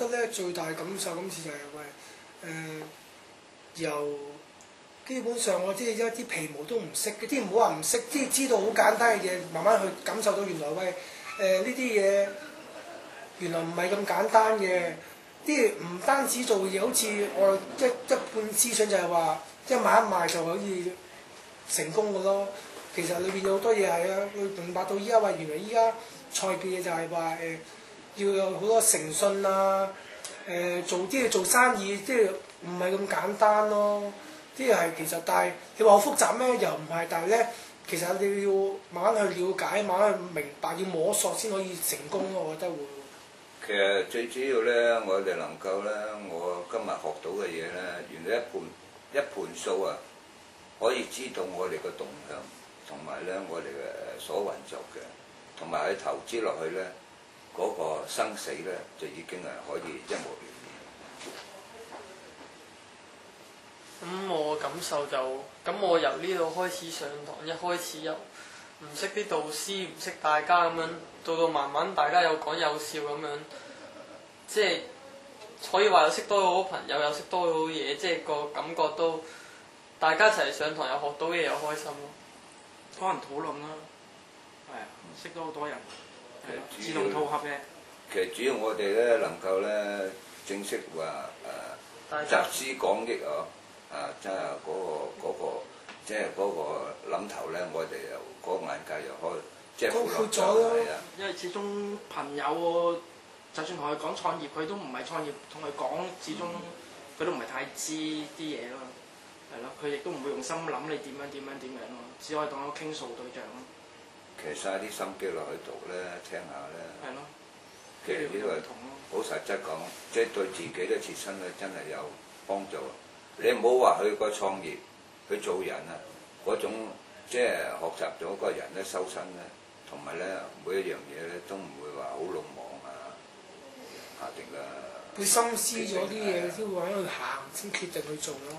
咧最大感受今次就係由基本上我即係一啲皮毛都唔識嘅，啲唔好話唔識，即係知道好簡單嘅嘢，慢慢去感受到原來呢啲嘢原來唔係咁簡單嘅，啲唔單止做嘢，好似我一半思想就係話一賣一賣就可以成功嘅咯。其實裏邊有好多嘢係啊，會明白到依家話原來依家創業嘅嘢就係話要有好多誠信啊，做生意即係唔係咁簡單咯。啲係其實，但係你話好複雜咩？又唔係，但係咧，其實你要慢慢去了解，慢慢去明白，要摸索先可以成功咯。我覺得會。其實最主要咧，我哋能夠咧，我今日學到嘅嘢咧，原來一盤數啊，可以知道我哋嘅動向，同埋咧我哋嘅所運作嘅，同埋去投資落去咧，嗰個生死咧就已經係可以一目了然。我感受就我由呢度開始上堂，一開始又唔識啲導師，唔識大家咁樣，到慢慢大家有講有笑咁樣，即係可以話又識多咗好多朋友，又識多咗好多嘢，即係個感覺都大家一齊上堂又學到嘢又開心咯。多人討論啦，係啊，識到好多人，係志同道合嘅。其實主要我哋咧能夠咧正式話集思廣益啊！真係嗰個即係嗰個諗頭咧，我哋又嗰個眼界又開，即係闊咗咯。因為始終朋友，就算同佢講創業，佢都唔係創業，同佢講始終佢都唔係太知啲嘢咯，係咯，佢亦都唔會用心諗你點樣咯，只可以當一個傾訴對象咯。其實嘥啲心機落去讀咧，聽下咧。係咯。其實呢個好實質講，即係對自己嘅切身咧，真係有幫助。你唔好話佢個創業，佢做人啊嗰種，即係學習咗個人咧修身咧，同埋咧每一樣嘢咧都唔會話好魯莽啊，下定啦。會深思咗啲嘢先會喺度行，先決定去做咯。